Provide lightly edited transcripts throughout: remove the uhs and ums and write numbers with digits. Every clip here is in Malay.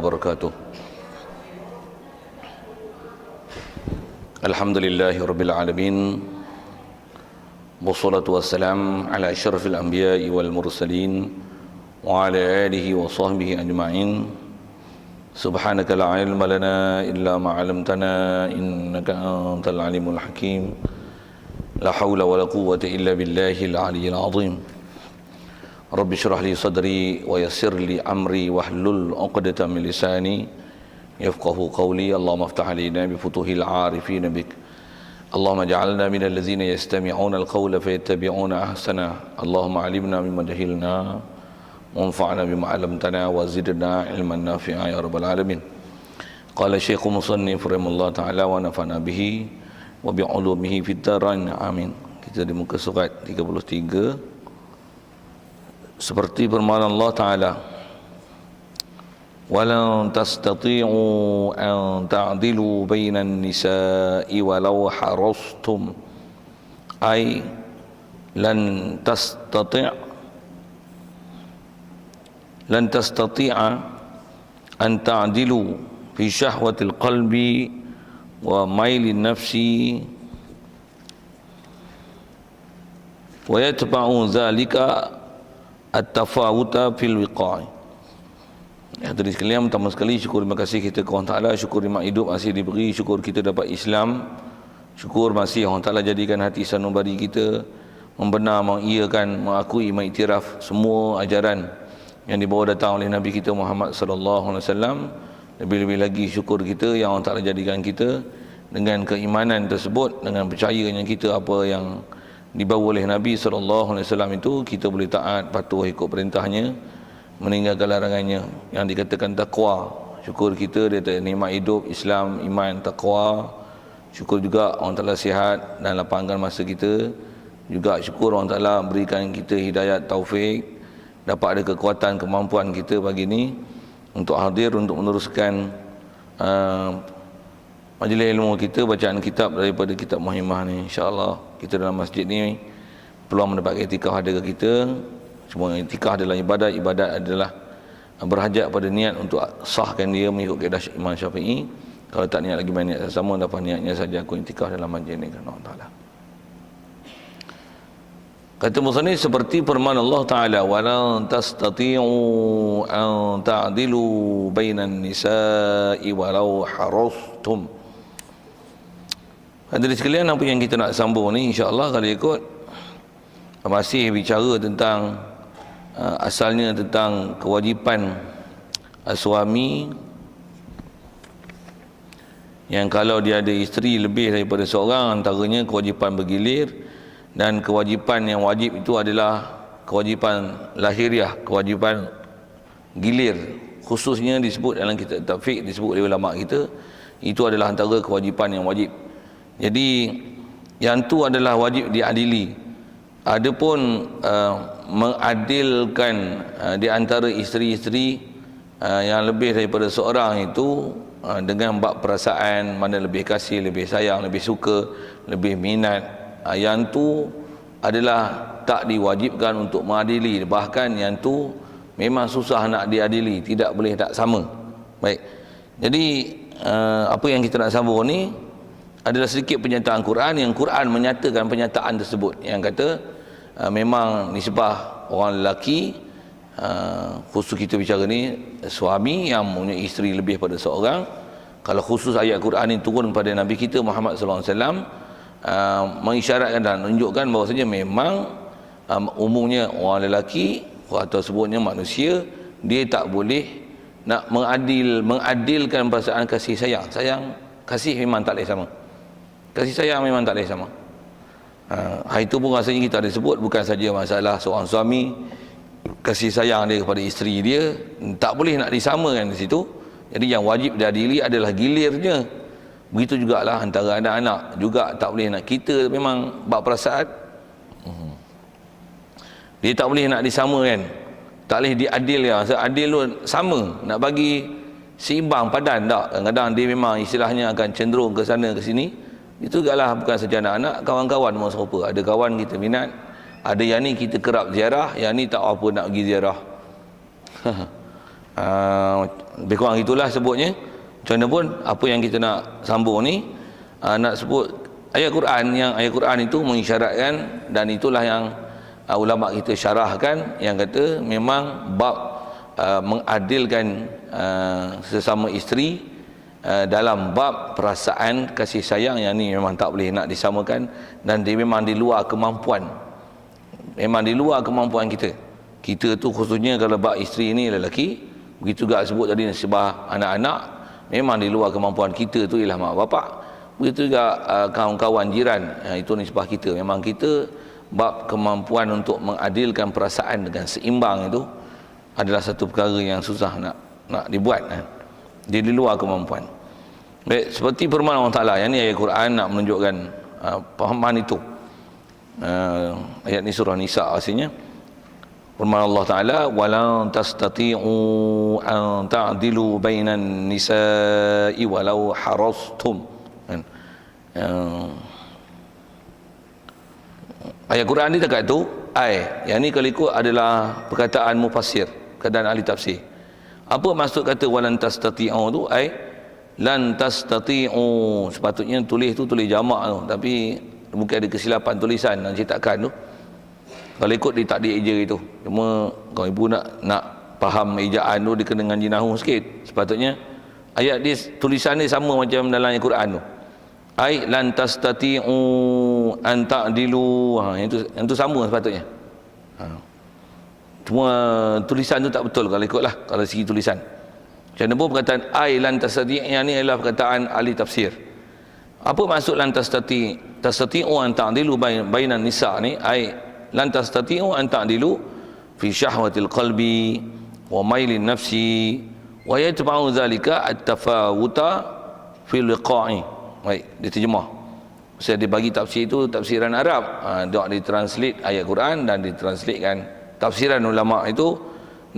wabarakatuh. Alhamdulillahirabbil alamin. Wassalatu wassalam ala asyrafil anbiya'i wal mursalin wa ala alihi wa sahbihi ajma'in. Subhanaka la ilma lana illa ma 'allamtana innaka antal alimul hakim. La haula wala quwwata illa billahil aliyyil azim. Rabbi syrah li sadri wa yassir li amri wahlul 'uqdatam min lisani yafqahu qawli. Allahumma aftah alaina bi futuhil 'arifin bik. Allahumma ja'alna minal ladzina yastami'una al-qawla fayattabi'una ahsana. Allahumma 'allimna mimma jahilna wanfa'na bima 'allamtana wa zidna 'ilman nafi'a ya rabbal alamin. Qala Syekh Musannif rahimahullah ta'ala wa nafa'na bihi wa bi 'ulumihi fid dharain amin. Kita di muka surat 33. Seperti firman Allah Ta'ala, walan tastati'u an ta'dilu bainan nisa'i walau harastum, ay lan tastati'a an ta'dilu fi syahwatil qalbi wa mailin nafsi wa yatba'u dhalika at-tafawuta fil wiqa'i. Hadirin sekalian, pertama sekali syukur terima kasih kita kepada Allah Taala, syukur nikmat hidup masih diberi, syukur kita dapat Islam, syukur masih Allah Taala jadikan hati sanubari kita membenar, mengiyakan, mengakui, mengiktiraf semua ajaran yang dibawa datang oleh Nabi kita Muhammad sallallahu alaihi wasallam. Lebih-lebih lagi syukur kita yang Allah Taala jadikan kita dengan keimanan tersebut, dengan percayanya kita apa yang dibawa oleh Nabi SAW itu, kita boleh taat, patuh ikut perintahnya, meninggalkan larangannya. Yang dikatakan taqwa, syukur kita dia ada nikmat hidup, Islam, iman, taqwa. Syukur juga orang Ta'ala sihat dan lapangkan masa kita. Juga syukur orang Ta'ala berikan kita hidayat, taufik, dapat ada kekuatan, kemampuan kita pagi ini untuk hadir, untuk meneruskan majlis ilmu kita, bacaan kitab daripada kitab Muhimmah ni. InsyaAllah kita dalam masjid ni peluang mendapat itikaf ada ke kita. Semua itikaf adalah ibadat, ibadat adalah berhajat pada niat untuk sahkan dia mengikut kaedah Imam Syafi'i. Kalau tak niat lagi main niat sama, dapat niatnya saja aku itikaf dalam masjid ni kerana Allah Ta'ala. Kata musannif seperti firman Allah Ta'ala, walan tastati'u an ta'dilu bainan nisa'i walau harastum. Hadirin sekalian, apa yang kita nak sambung ni insya-Allah kalau ikut masih bicara tentang asalnya tentang kewajipan suami yang kalau dia ada isteri lebih daripada seorang, antaranya kewajipan bergilir, dan kewajipan yang wajib itu adalah kewajipan lahiriah, kewajipan gilir, khususnya disebut dalam kitab tafsir, disebut oleh ulama kita, itu adalah antara kewajipan yang wajib. Jadi yang tu adalah wajib diadili. Adapun mengadilkan di antara isteri-isteri yang lebih daripada seorang itu dengan bab perasaan, mana lebih kasih, lebih sayang, lebih suka, lebih minat, yang tu adalah tak diwajibkan untuk mengadili. Bahkan yang tu memang susah nak diadili, tidak boleh tak sama. Baik. Jadi apa yang kita nak sambung ni adalah sedikit pernyataan Quran, yang Quran menyatakan pernyataan tersebut, yang kata memang nisbah orang lelaki, khusus kita bicara ni suami yang mempunyai isteri lebih pada seorang. Kalau khusus ayat Quran ini turun pada Nabi kita Muhammad SAW, mengisyaratkan dan menunjukkan bahawasanya memang umumnya orang lelaki atau sebutnya manusia, dia tak boleh nak mengadilkan perasaan kasih sayang. Kasih memang tak boleh sama. Kasih sayang memang tak boleh sama. Itu pun rasanya kita ada sebut, bukan saja masalah seorang suami kasih sayang dia kepada isteri dia, tak boleh nak disamakan di situ. Jadi yang wajib diadili adalah gilirnya. Begitu jugalah antara anak-anak juga tak boleh nak, kita memang bab perasaan dia tak boleh nak disamakan, tak boleh diadilkan. Adil tu sama, nak bagi seimbang, padan tak. Kadang-kadang dia memang istilahnya akan cenderung ke sana ke sini. Itu jugalah bukan saja anak-anak, kawan-kawan pun serupa. Ada kawan kita minat, ada yang ni kita kerap ziarah, yang ni tak apa nak pergi ziarah. Lebih kurang itulah sebutnya. Macam mana pun apa yang kita nak sambung ni, nak sebut ayat Quran itu mengisyaratkan, dan itulah yang ulama kita syarahkan, yang kata memang bab mengadilkan sesama isteri dalam bab perasaan kasih sayang, yang ni memang tak boleh nak disamakan, dan dia memang di luar kemampuan, kita tu khususnya kalau bab isteri ni lelaki, begitu juga sebut tadi nasibah anak-anak, memang di luar kemampuan kita tu ialah mak bapak. Begitu juga kawan-kawan jiran, itu nisbah kita. Memang kita bab kemampuan untuk mengadilkan perasaan dengan seimbang itu adalah satu perkara yang susah nak dibuat, dia di luar kemampuan. Baik, seperti firman Allah Ta'ala, yang ni ayat Quran nak menunjukkan pahaman itu. Ayat ni surah Nisa aslinya. Firman Allah Ta'ala, walau tastati'u an ta'dilu bainan nisa'i walau harastum. Ayat Quran ni dekat tu, yang ni kalau ikut adalah perkataan mufassir, keadaan ahli tafsir. Apa maksud kata walan tastati'u tu? Lan tastati'u, sepatutnya tulis tu tulis jamak tu, tapi mungkin ada kesilapan tulisan dan cetakan tu. Kalau ikut dia tak ada eja itu. Cuma kalau ibu nak faham ejaan tu, dia kena dengan jinahu sikit. Sepatutnya ayat dia tulisan dia sama macam dalam ayat Quran tu. Lan tastati'u an ta'dilu. Yang tu sama sepatutnya. Cuma tulisan tu tak betul kalau ikutlah, kalau segi tulisan. Macam mana pun perkataan lan tastati', yang ni adalah perkataan ahli tafsir. Apa maksud lan tastati'u an ta'dilu bainan nisa ni? Lan tastati'u an ta'dilu fi syahwatil qalbi wa mailin nafsi wa yatba'u dhalika at-tafawuta fil liqa'i. Baik, dia terjemah. Saya dia bagi tafsir itu tafsiran Arab. Dia ditranslate ayat Quran dan ditranslatekan tafsiran ulama itu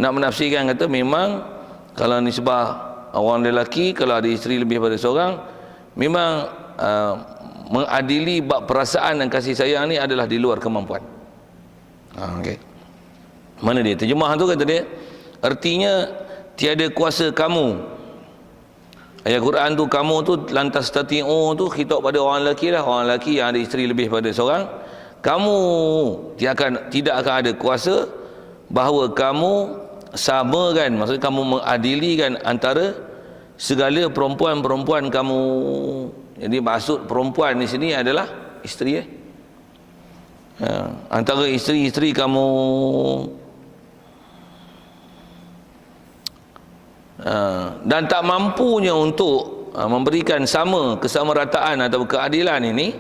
nak menafsirkan, kata memang kalau nisbah orang lelaki, kalau ada isteri lebih pada seorang, memang mengadili bab perasaan dan kasih sayang ni adalah di luar kemampuan. Okay. Mana dia terjemah tu, kata dia artinya tiada kuasa kamu. Ayat Quran tu kamu tu lantas tati'u tu khitab pada orang lelaki lah, orang lelaki yang ada isteri lebih pada seorang. Kamu tidak akan ada kuasa bahawa kamu samakan, maksudnya kamu mengadilikan antara segala perempuan-perempuan kamu. Jadi maksud perempuan di sini adalah isteri. Antara isteri-isteri kamu, dan tak mampunya untuk memberikan kesamarataan atau keadilan ini,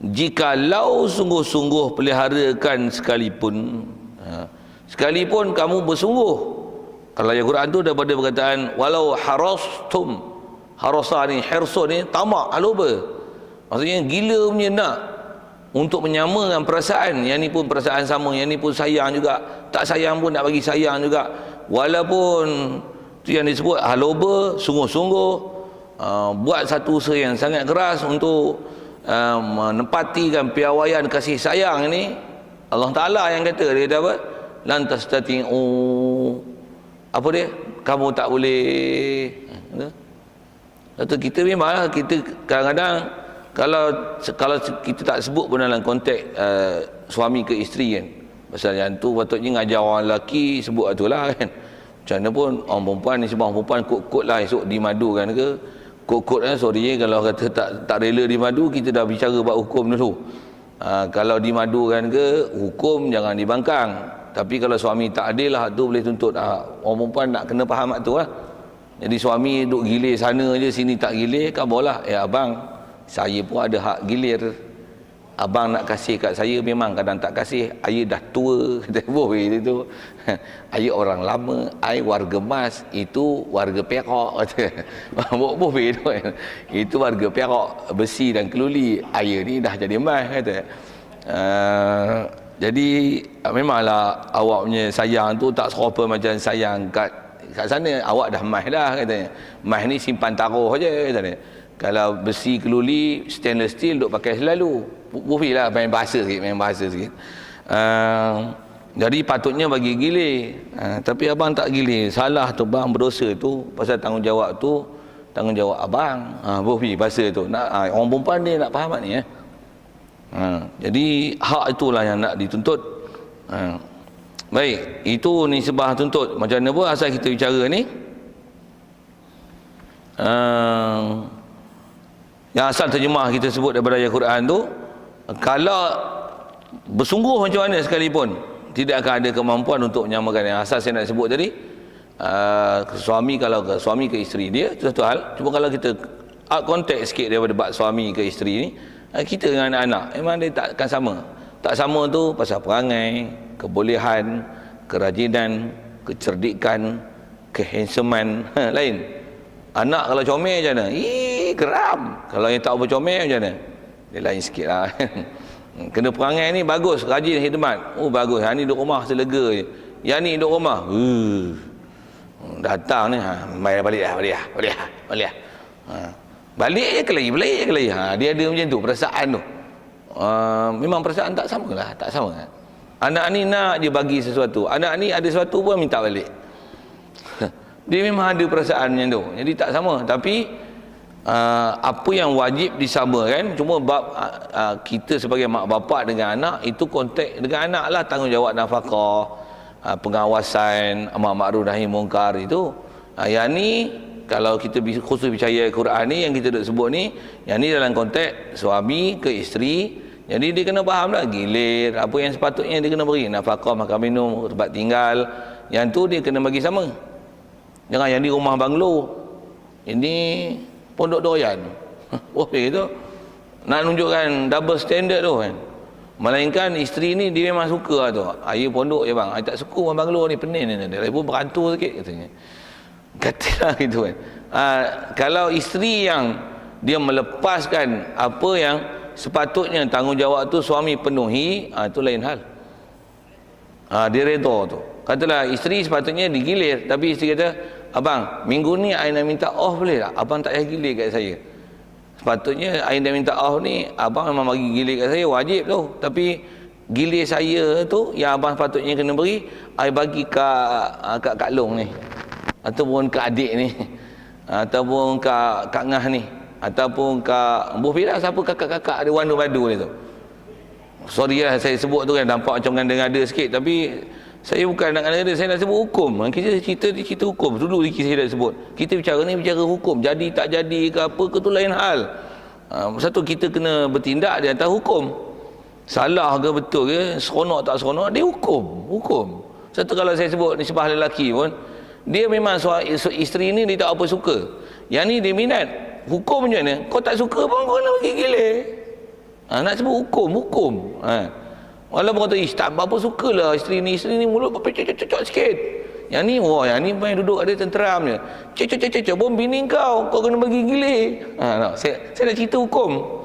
jikalau sungguh-sungguh peliharakan sekalipun kamu bersungguh. Kalau ayat Quran tu daripada perkataan walau harastum, harasa ni, hirsun ni tamak, aloba, maksudnya gila punya nak untuk menyamakan perasaan. Yang ni pun perasaan sama, yang ni pun sayang juga, tak sayang pun nak bagi sayang juga, walaupun tu yang disebut haloba, sungguh-sungguh buat satu usaha yang sangat keras untuk menepatikan piawaian kasih sayang ini. Allah Ta'ala yang kata, dia kata apa? Lan tastati'u, apa dia? Kamu tak boleh. Kata kita memanglah, kita kadang-kadang kalau kita tak sebut pun dalam konteks suami ke isteri kan, pasal yang tu patutnya ngajar orang lelaki sebut itulah kan. Macam mana pun orang perempuan ni, sebab orang perempuan kot-kot lah esok dimadukan ke, kot-kot kan, sorry kalau kata tak rela dimadu, kita dah bicara buat hukum dulu. Kalau dimadukan ke, hukum jangan dibangkang. Tapi kalau suami tak adil lah, tu boleh tuntut. Orang perempuan nak kena faham tu lah. Jadi suami duk gilir sana je, sini tak gilir, kabarlah, abang, saya pun ada hak gilir. Abang nak kasih kat saya, memang kadang tak kasih. Ayah dah tua, kata boy itu. Ayah orang lama, ayah warga emas, itu warga perak, kata. Boy itu. Itu warga perak, besi dan keluli. Ayah ni dah jadi emas, kata. Jadi memanglah awak punya sayang tu tak serupa macam sayang kat sana. Awak dah emas dah, katanya. Emas ni simpan taruh je, katanya. Kalau besi keluli, stainless steel duk pakai selalu. Bufilah main bahasa sikit. Jadi patutnya bagi gilir. Tapi abang tak gilir. Salah tu bang, berdosa tu. Pasal tanggungjawab tu tanggungjawab abang. Boleh bahasa tu. Orang perempuan dia nak faham ni jadi hak itulah yang nak dituntut. Baik, itu nisbah tuntut. Macam mana pun asal kita bicara ni, yang asal terjemah kita sebut daripada ayat Quran tu, kalau bersungguh macam mana sekalipun, tidak akan ada kemampuan untuk menyamakan. Yang asal saya nak sebut tadi, suami suami ke isteri dia, itu satu hal. Cuma kalau kita out konteks sikit daripada bab suami ke isteri ni, kita dengan anak-anak memang dia takkan sama. Tak sama tu pasal perangai, kebolehan, kerajinan, kecerdikan, kehandsoman lain. Anak kalau comel macam mana? Geram. Kalau yang tak bercomel macam mana? Dia lain sikit lah. Kena perangai ni bagus, rajin khidmat. Bagus. Yang ni duduk rumah selega je. Yang ni duduk rumah datang ni balik lah. Balik je ke lagi. Dia ada macam tu perasaan tu. Memang perasaan tak sama lah. Anak ni nak je bagi sesuatu, anak ni ada sesuatu pun minta balik. Dia memang ada perasaan macam tu. Jadi tak sama. Tapi apa yang wajib disamakan, cuma bab kita sebagai mak bapak dengan anak, itu konteks dengan anak lah, tanggungjawab nafkah, pengawasan, amar ma'ruf nahi mungkar itu. Yang ni kalau kita khusus percaya Quran ni yang kita duk sebut ni, yang ni dalam konteks suami ke isteri. Jadi dia kena faham lah gilir apa yang sepatutnya dia kena beri, nafkah, makan minum, tempat tinggal, yang tu dia kena bagi sama. Jangan yang di rumah banglo, ini pondok doyan. Boleh tu nak tunjukkan double standard tu kan. Melainkan isteri ni dia memang suka tu. Ayah pondok je bang, ayah tak suka orang banglo ni, pening ni. Dia pun berantur sikit katanya. Katalah gitu kan. Kalau isteri yang dia melepaskan apa yang sepatutnya tanggungjawab tu suami penuhi, itu lain hal. Dia redha tu. Katalah isteri sepatutnya digilir, tapi isteri kata, abang, minggu ni I nak minta off boleh tak? Abang tak payah gilir kat saya. Sepatutnya I nak minta off ni, abang memang bagi gilir kat saya, wajib tu. Tapi gilir saya tu yang abang sepatutnya kena beri, I bagi kat Kak Long ni, ataupun kat adik ni, ataupun kat Ngah ni, ataupun kat Buh Firas, siapa kakak-kakak ada wandu-wandu ni tu. Sorry lah saya sebut tu kan, nampak macam ngada-ngada sikit, tapi saya bukan nak ngada-ngada, saya nak sebut hukum. Kita cerita hukum, dulu saya dah sebut. Kita bicara ni bicara hukum, jadi tak jadi ke apa ke tu lain hal. Satu, kita kena bertindak di atas hukum. Salah ke betul ke, seronok tak seronok, dia hukum. Satu, kalau saya sebut nisbah lelaki pun, dia memang isteri ni dia tak apa suka, yang ni dia minat. Hukum macam mana? Kau tak suka pun kau nak bagi gilir. Nak sebut hukum. Walaupun kata tak apa sukalah isteri ni mulut cocok sikit. Yang ni yang ni main duduk ada tenteram je. Cocok bom bini kau kena bagi gilir. Saya nak cerita hukum.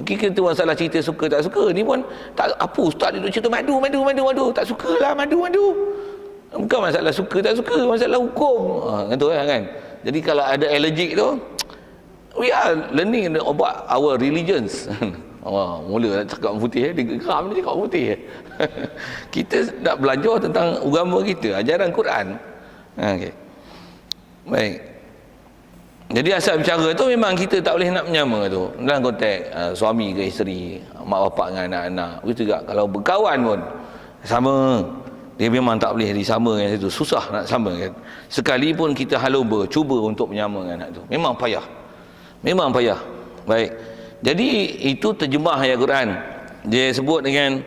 Kita tu masalah cerita suka tak suka ni pun tak apa, ustaz dia duduk cerita madu, tak sukalah madu. Bukan masalah suka tak suka, masalah hukum. Gitu kan. Jadi kalau ada allergic tu, we are learning about our religions. Mula nak cakap putih, dia geram dia cakap putih. Kita nak belajar tentang agama kita, ajaran Quran. Okay. Baik. Jadi asal bicara tu memang kita tak boleh nak menyama tu dalam konteks suami ke isteri, mak bapak dengan anak-anak. Begitu juga kalau berkawan pun sama. Dia memang tak boleh disamakan itu, susah nak samakan. Sekalipun kita haluba cuba untuk menyamakan anak tu, memang payah. Baik. Jadi itu terjemah ayat Quran. Dia sebut dengan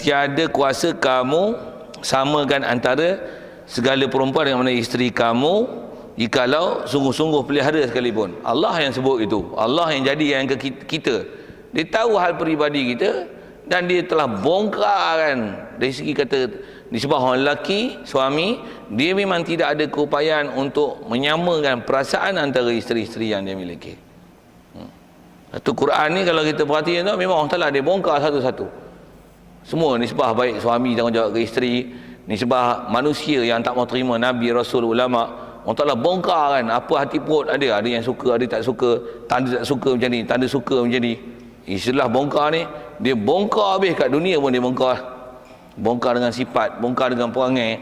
tiada kuasa kamu samakan antara segala perempuan dengan mana isteri kamu, jikalau sungguh-sungguh pelihara sekalipun. Allah yang sebut itu. Allah yang jadi yang ke kita. Dia tahu hal peribadi kita, dan dia telah bongkarkan dari segi kata nisbah orang lelaki, suami, dia memang tidak ada keupayaan untuk menyamakan perasaan antara isteri-isteri yang dia miliki. Satu Quran ni kalau kita perhatikan tu, memang Allah Ta'ala dia bongkar satu-satu. Semua nisbah baik suami tanggungjawab ke isteri, nisbah manusia yang tak mau terima Nabi, Rasul, ulama, Allah Ta'ala bongkar kan apa hati perut ada yang suka, ada tak suka, tanda tak suka macam ni, tanda suka macam ni. Istilah bongkar ni, dia bongkar habis kat dunia pun dia bongkar. bongkar dengan sifat, bongkar dengan perangai,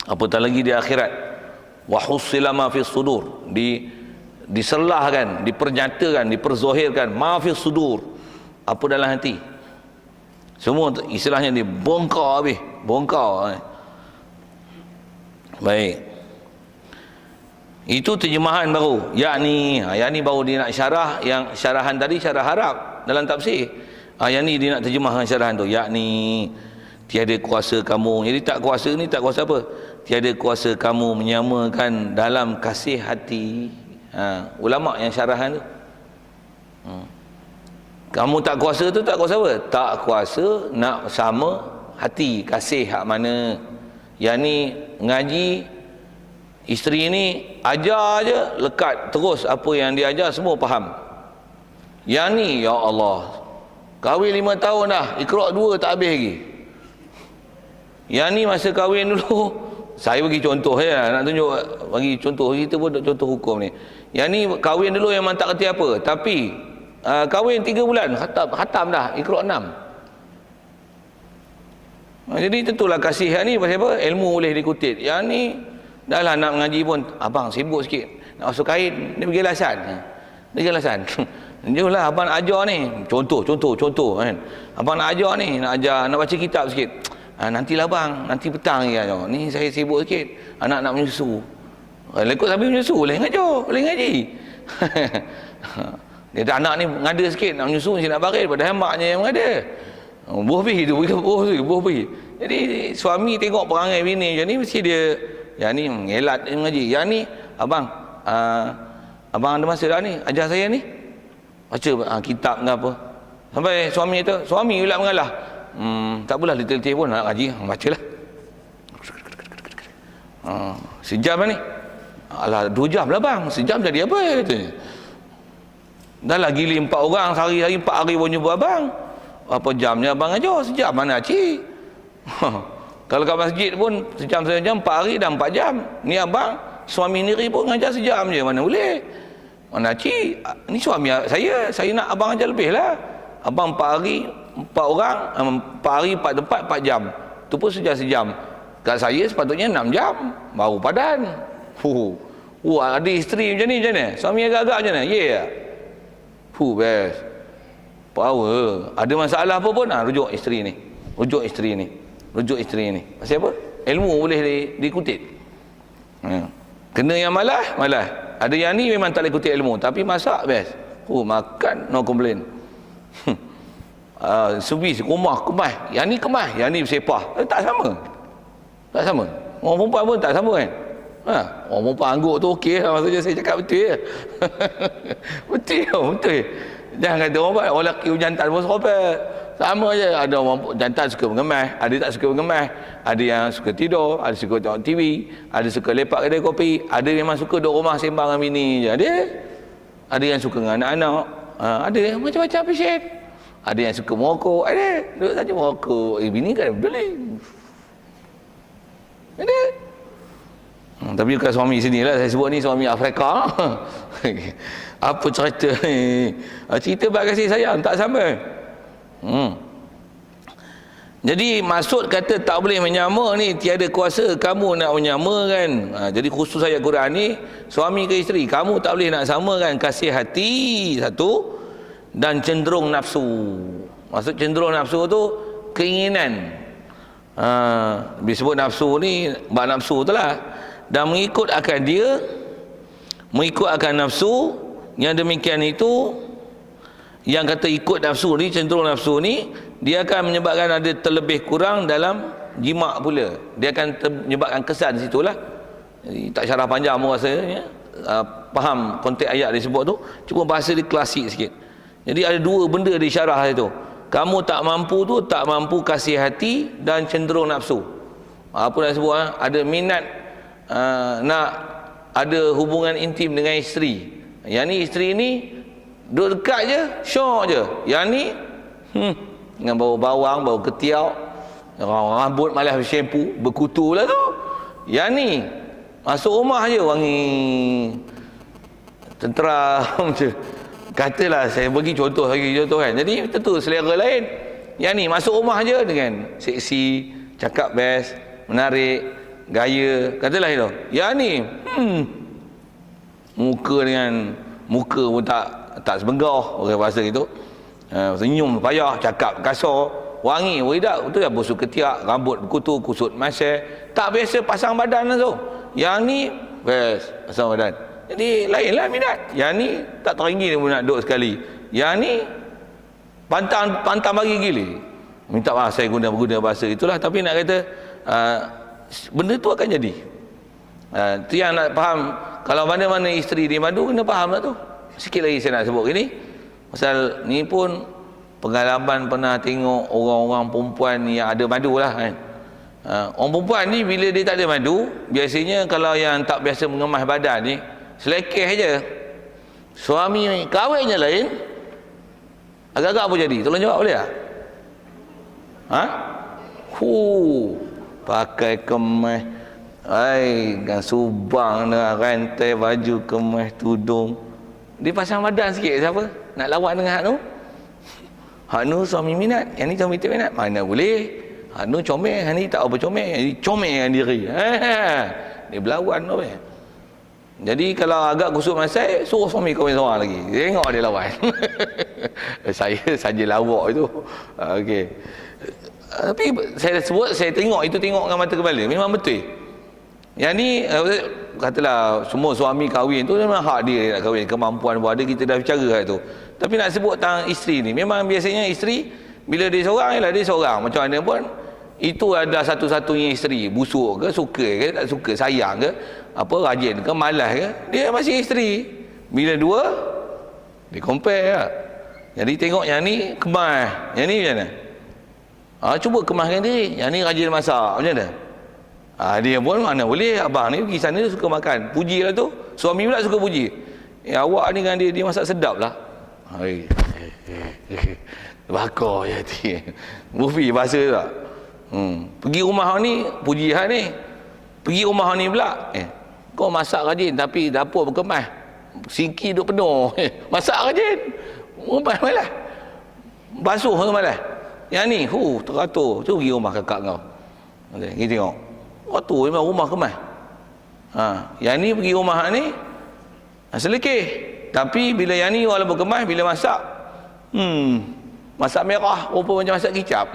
apatah lagi di akhirat. Wa hussila ma fis sudur, diselahkan, dipernyatakan, diperzahirkan ma fis sudur, apa dalam hati. Semua istilahnya dibongkar habis, bongkar. Baik. Itu terjemahan baru. Yakni baru dia nak syarah, yang syarahan tadi syarah Arab dalam tafsir. Yang ni dia nak terjemahkan syarahan tu. Yakni tiada kuasa kamu. Jadi tak kuasa ni tak kuasa apa? Tiada kuasa kamu menyamakan dalam kasih hati. Ulama yang syarahan tu. Kamu tak kuasa tu tak kuasa apa? Tak kuasa nak sama hati, kasih hak mana. Yang ni ngaji, isteri ni ajar je, lekat terus apa yang dia ajar semua faham. Yang ni ya Allah, kahwin 5 tahun dah, Iqra 2 tak habis lagi. Yang ni masa kahwin dulu, saya bagi contoh ya, nak tunjuk bagi contoh, kita pun contoh hukum ni. Yang ni kahwin dulu memang tak kerti apa, tapi kahwin 3 bulan khatam dah Iqra 6. Jadi tentulah kasih ni pasal apa? Ilmu boleh dikutip. Yang ni dah lah nak mengaji pun, abang sibuk sikit nak masuk kain, dia bagi alasan. Jomlah abang nak ajar ni, contoh kan. Abang nak ajar ni, nak baca kitab sikit. Nantilah bang, nanti petang ya. Ni saya sibuk sikit, anak nak menyusu. Lekut sambil menyusu, boleh ngajar, boleh ngaji. Dia tak, anak ni ngada sikit nak menyusu, mesti nak baris, padahal maknya yang mengada. Buah pergi tu, buah pergi. Jadi suami tengok perangai bini macam ni, mesti dia, yang ni mengelat dia mengaji. Yang ni abang ada masa dah ni ajar saya ni baca kitab ke apa. Sampai suami kata, suami pula mengalah, tak apalah letih-letih pun nak ngaji, bacalah. Sejam lah ni. Alah 2 jam lah bang, sejam jadi apa katanya. Dah lah gili 4 orang, sehari-hari 4 hari pun jumpa abang. Apa jamnya abang ajar, sejam mana cik. Kalau kat masjid pun sejam 4 hari dah 4 jam. Ni abang suami sendiri pun ngajar sejam je, mana boleh. Mana cik, ni suami saya nak abang ajar lebih lah. Abang 4 hari 4 orang, 4 hari 4 tempat 4 jam, tu pun sejam. Kat saya sepatutnya 6 jam baru padan. Ada isteri macam ni macam mana? Suami agak-agak macam mana? Yeah. Best. Power. Ada masalah apa pun, rujuk isteri ni. Pasal apa? Ilmu boleh dikutip. Kena yang malas. Ada yang ni memang tak boleh kutip ilmu, tapi masak best. Makan no complain. Servis rumah kemas, yang ni kemas, yang ni bersepah. Tak sama. Orang perempuan pun tak sama kan. Orang perempuan angguk tu okey lah, maksudnya saya cakap betul ya. betul. Jangan kata orang lelaki jantan pun seropek. Sama je, ada orang jantan suka mengemas, ada tak suka mengemas, ada yang suka tidur, ada suka tengok TV, ada suka lepak kedai kopi, ada memang suka duduk rumah sembang dengan bini je. Ada yang suka dengan anak-anak, ada yang macam-macam passion. Ada yang suka merokok, ada duduk saja merokok. Bini kan beli. Ada. Tapi bukan suami sini lah, saya sebut ni suami Afrika. Apa cerita ni? Cerita bab kasih sayang tak sama. Jadi maksud kata tak boleh menyama ni, tiada kuasa kamu nak menyamakan. Jadi khusus ayat Quran ni, suami ke isteri, kamu tak boleh nak samakan kasih hati satu dan cenderung nafsu. Maksud cenderung nafsu tu keinginan. Disebut nafsu ni, bab nafsu tu lah. Dan mengikut akan nafsu, yang demikian itu, yang kata ikut nafsu ni, cenderung nafsu ni, dia akan menyebabkan ada terlebih kurang dalam jima' pula. Dia akan menyebabkan kesan di situlah. Jadi, tak syarah panjang pun rasanya, faham konteks ayat disebut tu, cuma bahasa dia klasik sikit. Jadi ada 2 benda di syarah itu. Kamu tak mampu tu, tak mampu kasih hati dan cenderung nafsu. Apa nak sebut? Ada minat nak ada hubungan intim dengan isteri. Yang ni isteri ni duduk dekat je, syok je. Yang ni dengan bau bawang, bau ketiak, rambut malas shampoo, berkutu lah tu. Yang ni masuk rumah je wangi tenteram je. Katalah saya bagi contoh kan. Jadi tentu selera lain. Yang ni masuk rumah je dengan seksi, cakap best, menarik, gaya, katalah itu. Yang ni muka pun tak sebegah orang bahasa itu. Senyum payah, cakap kasar, wangi, tidak betul ya, busuk ketiak, rambut berkutu, kusut masih, tak biasa pasang badan tu. Yang ni best pasang badan. Jadi lainlah minat. Yang ni tak teringgi dia pun nak duduk sekali. Yang ni pantang bagi gila. Minta maaf saya guna bahasa itulah, tapi nak kata benda tu akan jadi. Tu yang nak faham. Kalau mana-mana isteri dia madu, kena faham lah tu. Sikit lagi saya nak sebut gini. Pasal ni pun pengalaman pernah tengok orang-orang perempuan yang ada madu lah kan. Orang perempuan ni bila dia tak ada madu, biasanya kalau yang tak biasa mengemas badan ni, selekeh je. Suami kahwinnya lain, agak-agak apa jadi? Tolong jawab boleh tak? Pakai kemas, kan subang dengan rantai baju kemas tudung. Dia pasang badan sikit, siapa? Nak lawan dengan hak tu? Hak tu suami minat, yang ni suami tak minat. Mana boleh? Hak tu comel, hak ni tak apa comel. Jadi comel dengan diri. Dia berlawan tu. Jadi kalau agak kusut masai, suruh suami kahwin seorang lagi. Tengok dia lawan. Saya saja lawak itu. Okey. Tapi saya sebut, saya tengok dengan mata kepala. Memang betul. Yang ni katalah semua suami kahwin tu memang hak dia nak kahwin, kemampuan pun ada, kita dah bicara hal tu. Tapi nak sebut tentang isteri ni, memang biasanya isteri bila dia seorang, ialah dia seorang, macam mana pun itu adalah satu-satunya isteri. Busuk ke, suka ke, tak suka, sayang ke, apa, rajin ke, malas ke, dia masih isteri. Bila dua, dia compare lah. Jadi tengok yang ni kemas, yang ni macam mana? Cuba kemaskan diri. Yang ni rajin masak, macam mana? Dia pun mana boleh, abang ni pergi sana dia suka makan, puji lah tu. Suami pula suka puji, awak ni kan dia masak sedap lah. Bakar je hati. Mufi bahasa tak? Pergi rumah ni, puji hal ni. Pergi rumah ni pula, kau masak rajin tapi dapur berkemas, sinki duk penuh. Masak rajin, rumah malas, basuh tu malas. Yang ni teratur. Tu pergi rumah kakak kau, kita tengok tu memang rumah kemas. Yang ni pergi rumah ni selekeh. Tapi bila yang ni walaupun kemas, bila masak masak merah rupa macam masak kicap.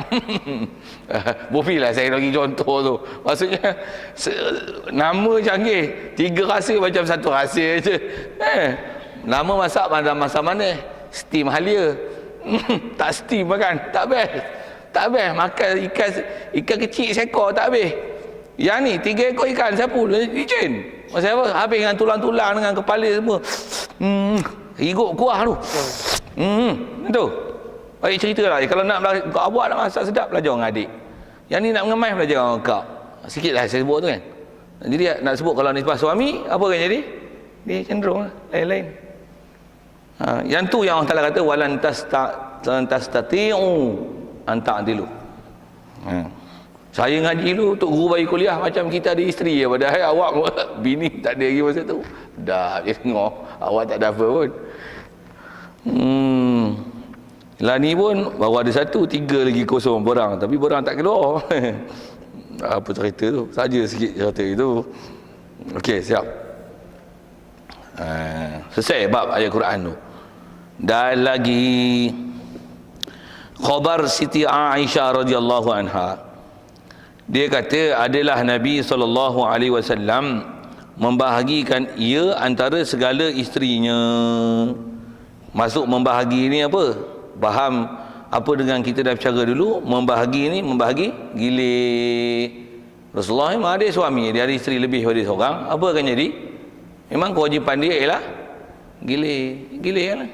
Bofilah saya bagi contoh tu. Maksudnya nama canggih, 3 rasa macam satu rasa je. Nama masak mana steam halia. Tak steam makan, tak best. Tak best makan ikan kecil seekor tak habis. Yang ni 3 ekor ikan sapu licin. Pasal apa? Habis dengan tulang-tulang, dengan kepala semua. Hirup kuah tu. Tu. Baik cerita lah. Kalau nak awak nak masak sedap, belajar dengan adik. Yang ni nak mengemas, belajar dengan kak. Sikit lah saya sebut tu kan. Jadi nak sebut kalau nisbah suami, apa kan jadi? Dia cenderung lah, lain-lain. Yang tu yang Allah Ta'ala kata walan tastati'u an ta'dilu. Saya ngaji dulu untuk guru bagi kuliah macam kita ada isteri ya, padahal awak bini tak ada lagi masa tu. Dah dia tengok awak tak ada apa pun. Lah ni pun baru ada 1, 3 lagi kosong borang, tapi borang tak keluar. Apa cerita tu? Saja sikit cerita itu. Okey, siap. Selesai bab ayat Quran tu. Dan lagi khabar Siti Aisyah radhiyallahu anha. Dia kata adalah Nabi SAW membahagikan ia antara segala isterinya. Masuk membahagi ni apa? Faham apa dengan kita dah bercara dulu. Membahagi ni, membahagi gilir. Rasulullah memang ada suami, dia ada isteri lebih daripada seorang. Apa akan jadi? Memang kewajipan dia ialah gilir. Gilir lah.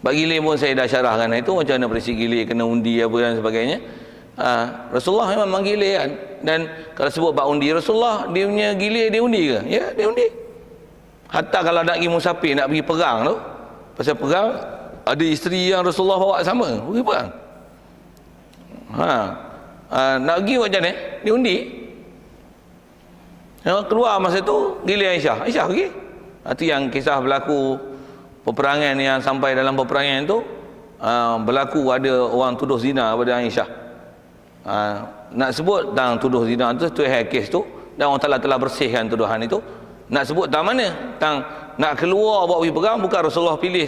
Bak gilir pun saya dah syarahkan itu, macam mana perisi gilir, kena undi apa dan sebagainya. Rasulullah memang menggilir kan. Dan kalau sebut bab undi, Rasulullah dia punya gilir dia undi ke? Ya, dia undi. Hatta kalau nak pergi musafir, nak pergi perang tu, pasal perang ada isteri yang Rasulullah bawa sama pergi perang. Nak pergi macam ni, dia undi. Keluar masa tu gilir Aisyah pergi. Itu yang kisah berlaku peperangan yang sampai dalam peperangan tu, berlaku ada orang tuduh zina pada Aisyah. Nak sebut tentang tuduh zina tu kes tu, dan Allah telah bersihkan tuduhan itu. Nak sebut tentang mana? Tentang nak keluar buat pergi perang, bukan Rasulullah pilih.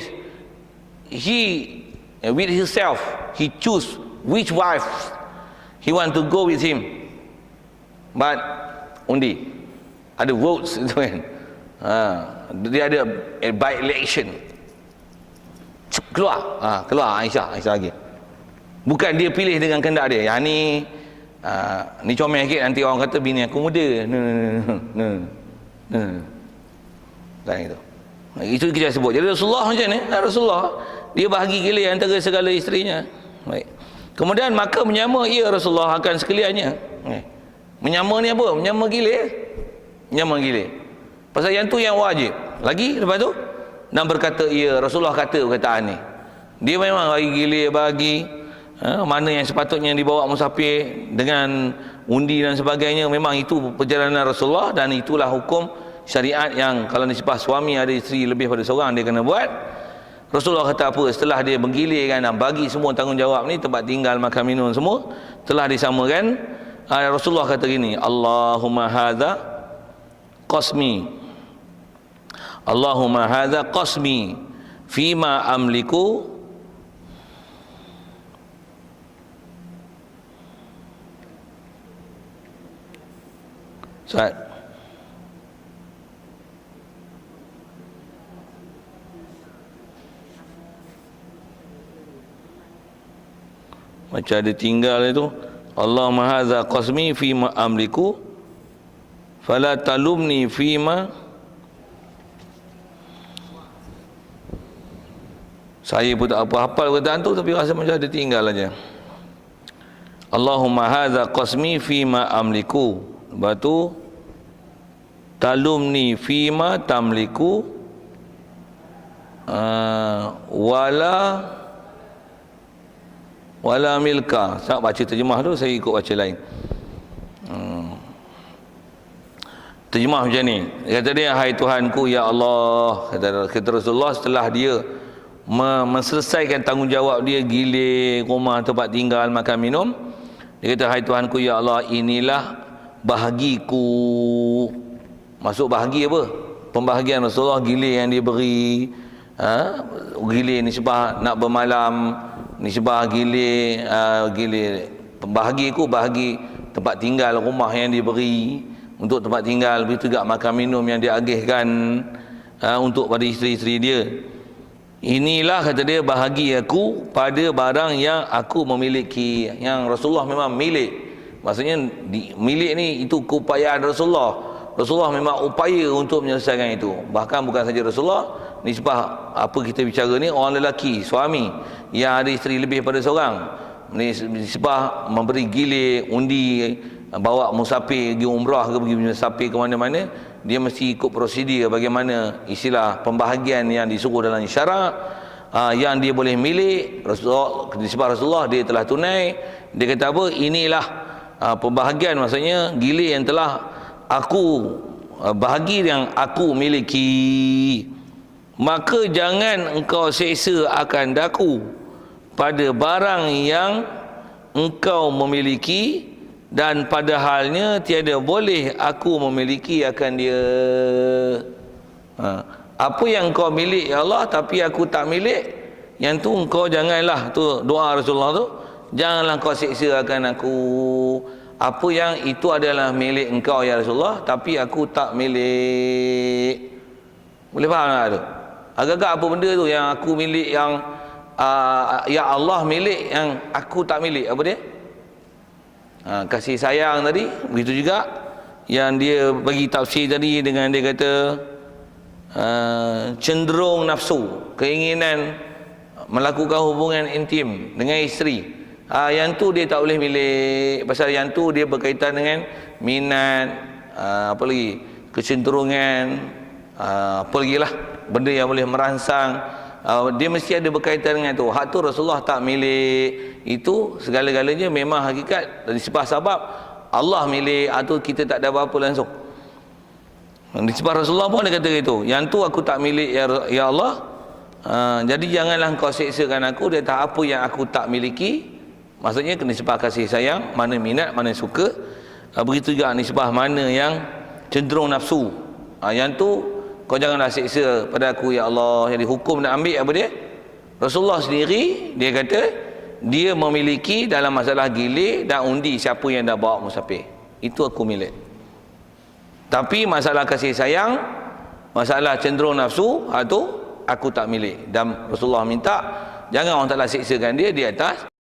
He with himself, he choose which wife he want to go with him. But undi ada votes itu kan. Dia ada by election. Keluar Aisyah lagi. Bukan dia pilih dengan kehendak dia. Yang ni comel sikit, nanti orang kata bini aku muda. Dan itu kita sebut. Jadi Rasulullah macam ni, Rasulullah dia bahagi gila antara segala isterinya. Baik. Kemudian maka menyama ia Rasulullah akan sekaliannya. Menyama ni apa? Menyama gila. Menyama gila. Pasal yang tu yang wajib. Lagi lepas tu, dan berkata ia Rasulullah kata perkataan ni. Dia memang bagi gila, bagi mana yang sepatutnya dibawa musafir dengan undi dan sebagainya. Memang itu perjalanan Rasulullah, dan itulah hukum syariat yang kalau nisbah suami ada isteri lebih pada seorang dia kena buat. Rasulullah kata apa? Setelah dia menggilirkan dan bagi semua tanggungjawab ni, tempat tinggal, makan minum semua telah disamakan, Rasulullah kata gini, Allahumma hadza qasmi, Allahumma hadza qasmi fima amliku Ustaz. Macam ada tinggal itu, Allahumma hadza qasmi fima amliku fala talumni fima. Saya pun tak apa hafal perkataan tu, tapi rasa macam ada tinggal aja. Allahumma hadza qasmi fima amliku, lepas tu talumni fima tamliku, wala milka. Saya baca terjemah tu, saya ikut baca lain. Terjemah macam ni. Kata dia, hai Tuhanku ya Allah, kata Rasulullah setelah dia menyelesaikan tanggungjawab dia, gilir rumah, tempat tinggal, makan minum, dia kata, hai Tuhanku ya Allah, inilah bahagiku. Masuk bahagi apa? Pembahagian Rasulullah, gilir yang dia beri, gilir nisbah nak bermalam, nisbah gilir bahagiku, bahagi tempat tinggal, rumah yang diberi untuk tempat tinggal, begitu juga makan minum yang dia agihkan untuk pada isteri-isteri dia. Inilah kata dia bahagi aku pada barang yang aku memiliki. Yang Rasulullah memang milik. Maksudnya milik ni itu keupayaan Rasulullah. Rasulullah memang upaya untuk menyelesaikan itu. Bahkan bukan saja Rasulullah, nisbah apa kita bicara ni, orang lelaki, suami yang ada isteri lebih pada seorang, nisbah memberi gilir, undi, bawa musafir pergi umrah ke pergi musafir ke mana-mana, dia mesti ikut prosedur bagaimana istilah pembahagian yang disuruh dalam syarak, yang dia boleh milik. Rasulullah, nisbah Rasulullah dia telah tunai. Dia kata apa? Inilah pembahagian, maksudnya gilir yang telah aku bahagi yang aku miliki. Maka jangan engkau seksa akan daku pada barang yang engkau memiliki, dan pada halnya tiada boleh aku memiliki akan dia. Apa yang engkau milik ya Allah tapi aku tak milik, yang tu engkau janganlah, tu doa Rasulullah tu, janganlah kau seksa akan aku. Apa yang itu adalah milik engkau ya Rasulullah, tapi aku tak milik. Boleh faham tak tu? Agak-agak apa benda tu yang aku milik, yang ya Allah milik, yang aku tak milik, apa dia? Kasih sayang tadi, begitu juga yang dia bagi tafsir tadi dengan dia kata cenderung nafsu, keinginan melakukan hubungan intim dengan isteri. Yang tu dia tak boleh milik, pasal yang tu dia berkaitan dengan minat, apa lagi, kecenderungan, apa lagi lah, benda yang boleh merangsang, dia mesti ada berkaitan dengan tu. Hak tu Rasulullah tak milik. Itu segala-galanya memang hakikat dari sebab Allah milik, atau kita tak ada apa-apa langsung. Di sebab Rasulullah pun ada kata gitu, yang tu aku tak milik ya Allah, Jadi janganlah kau seksakan aku di atas apa yang aku tak miliki. Maksudnya nisbah kasih sayang, mana minat, mana suka. Begitu juga nisbah mana yang cenderung nafsu. Yang tu kau janganlah seksa pada aku ya Allah. Jadi hukum nak ambil apa dia? Rasulullah sendiri dia kata dia memiliki dalam masalah gilir dan undi siapa yang dah bawa musafir. Itu aku milik. Tapi masalah kasih sayang, masalah cenderung nafsu, tu aku tak milik. Dan Rasulullah minta jangan orang Taala seksakan dia di atas